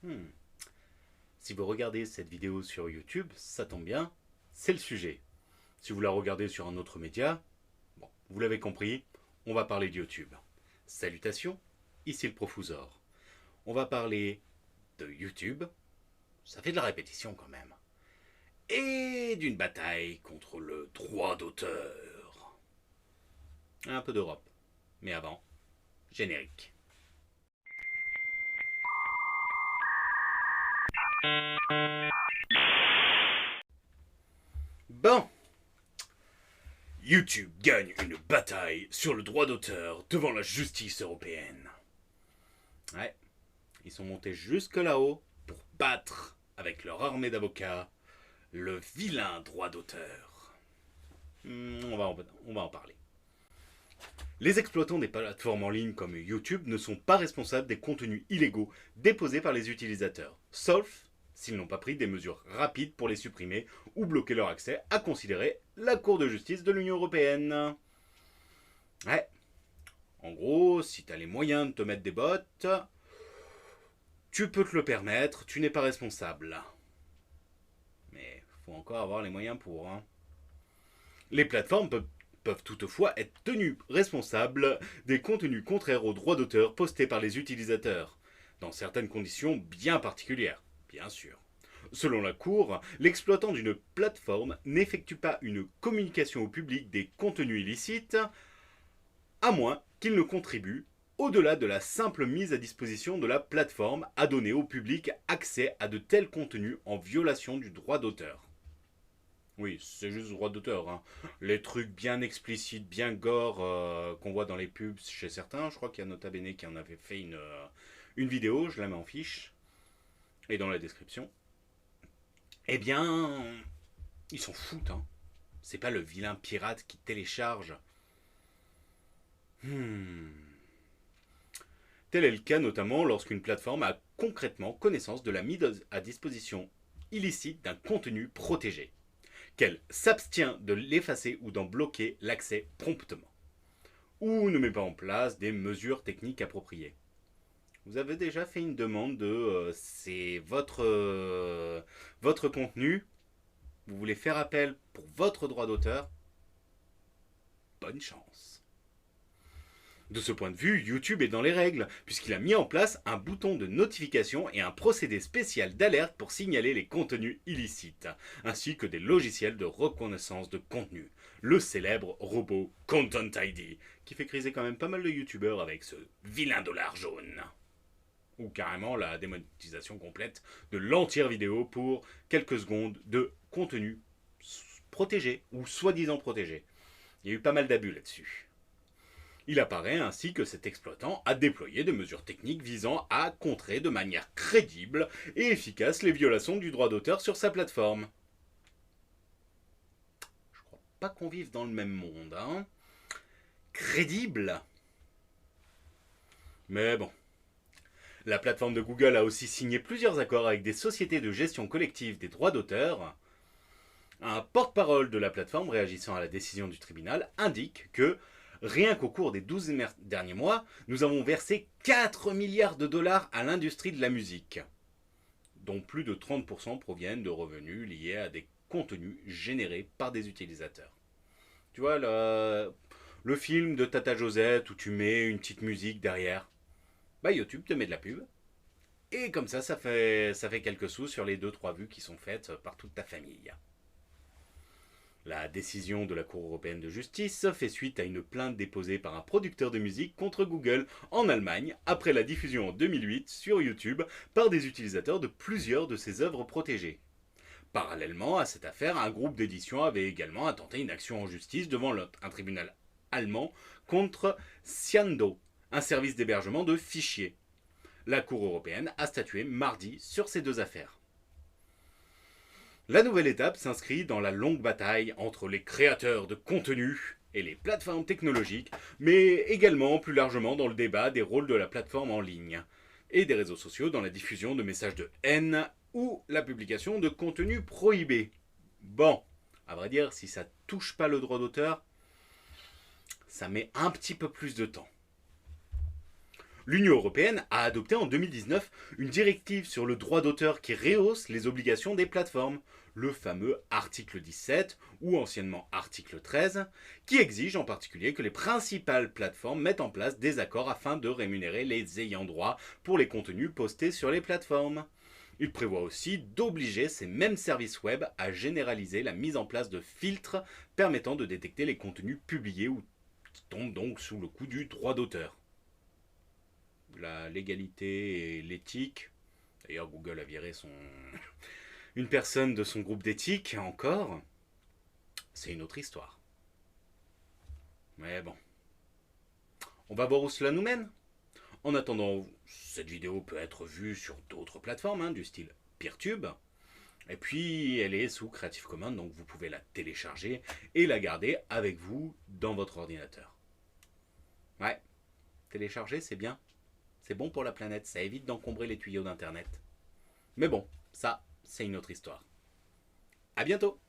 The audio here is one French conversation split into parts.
Hmm. Si vous regardez cette vidéo sur YouTube, ça tombe bien, c'est le sujet. Si vous la regardez sur un autre média, bon, vous l'avez compris, on va parler de YouTube. Salutations, ici le Profusor. On va parler de YouTube, ça fait de la répétition quand même, et d'une bataille contre le droit d'auteur. Un peu d'Europe, mais avant, générique. Bon, YouTube gagne une bataille sur le droit d'auteur devant la justice européenne. Ouais, ils sont montés jusque là-haut pour battre, avec leur armée d'avocats, le vilain droit d'auteur. On va en parler. Les exploitants des plateformes en ligne comme YouTube ne sont pas responsables des contenus illégaux déposés par les utilisateurs, sauf s'ils n'ont pas pris des mesures rapides pour les supprimer ou bloquer leur accès, à considérer la Cour de justice de l'Union européenne. Ouais, en gros, si t'as les moyens de te mettre des bottes, tu peux te le permettre, tu n'es pas responsable. Mais faut encore avoir les moyens pour. Hein. Les plateformes peuvent toutefois être tenues responsables des contenus contraires aux droits d'auteur postés par les utilisateurs, dans certaines conditions bien particulières, bien sûr. Selon la Cour, l'exploitant d'une plateforme n'effectue pas une communication au public des contenus illicites, à moins qu'il ne contribue, au-delà de la simple mise à disposition de la plateforme, à donner au public accès à de tels contenus en violation du droit d'auteur. Oui, c'est juste le droit d'auteur. Hein. Les trucs bien explicites, bien gore qu'on voit dans les pubs chez certains. Je crois qu'il y a Nota Bene qui en avait fait une vidéo, je la mets en fiche. Et dans la description. Eh bien, ils s'en foutent. Hein. C'est pas le vilain pirate qui télécharge. Hmm. Tel est le cas notamment lorsqu'une plateforme a concrètement connaissance de la mise à disposition illicite d'un contenu protégé, qu'elle s'abstient de l'effacer ou d'en bloquer l'accès promptement, ou ne met pas en place des mesures techniques appropriées. Vous avez déjà fait une demande de c'est votre contenu, vous voulez faire appel pour votre droit d'auteur, bonne chance. De ce point de vue, YouTube est dans les règles, puisqu'il a mis en place un bouton de notification et un procédé spécial d'alerte pour signaler les contenus illicites, ainsi que des logiciels de reconnaissance de contenu, le célèbre robot Content ID, qui fait criser quand même pas mal de youtubeurs avec ce vilain dollar jaune. Ou carrément la démonétisation complète de l'entière vidéo pour quelques secondes de contenu protégé, ou soi-disant protégé. Il y a eu pas mal d'abus là-dessus. Il apparaît ainsi que cet exploitant a déployé des mesures techniques visant à contrer de manière crédible et efficace les violations du droit d'auteur sur sa plateforme. Je crois pas qu'on vive dans le même monde, hein. Crédible. Mais bon. La plateforme de Google a aussi signé plusieurs accords avec des sociétés de gestion collective des droits d'auteur. Un porte-parole de la plateforme réagissant à la décision du tribunal indique que rien qu'au cours des 12 derniers mois, nous avons versé 4 milliards de dollars à l'industrie de la musique, dont plus de 30% proviennent de revenus liés à des contenus générés par des utilisateurs. Tu vois, le film de Tata Josette où tu mets une petite musique derrière, bah YouTube te met de la pub. Et comme ça fait quelques sous sur les deux-trois vues qui sont faites par toute ta famille. La décision de la Cour européenne de justice fait suite à une plainte déposée par un producteur de musique contre Google en Allemagne après la diffusion en 2008 sur YouTube par des utilisateurs de plusieurs de ses œuvres protégées. Parallèlement à cette affaire, un groupe d'édition avait également intenté une action en justice devant un tribunal allemand contre Cyando, un service d'hébergement de fichiers. La Cour européenne a statué mardi sur ces deux affaires. La nouvelle étape s'inscrit dans la longue bataille entre les créateurs de contenu et les plateformes technologiques, mais également plus largement dans le débat des rôles de la plateforme en ligne et des réseaux sociaux dans la diffusion de messages de haine ou la publication de contenu prohibé. Bon, à vrai dire, si ça touche pas le droit d'auteur, ça met un petit peu plus de temps. L'Union européenne a adopté en 2019 une directive sur le droit d'auteur qui rehausse les obligations des plateformes, le fameux article 17 ou anciennement article 13, qui exige en particulier que les principales plateformes mettent en place des accords afin de rémunérer les ayants droit pour les contenus postés sur les plateformes. Il prévoit aussi d'obliger ces mêmes services web à généraliser la mise en place de filtres permettant de détecter les contenus publiés ou qui tombent donc sous le coup du droit d'auteur. La légalité et l'éthique. D'ailleurs, Google a viré une personne de son groupe d'éthique, encore. C'est une autre histoire. Mais bon. On va voir où cela nous mène. En attendant, cette vidéo peut être vue sur d'autres plateformes, du style Peertube. Et puis, elle est sous Creative Commons, donc vous pouvez la télécharger et la garder avec vous dans votre ordinateur. Ouais, télécharger, c'est bien. C'est bon pour la planète, ça évite d'encombrer les tuyaux d'Internet. Mais bon, ça, c'est une autre histoire. À bientôt!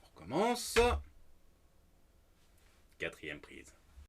On recommence. 4e prise.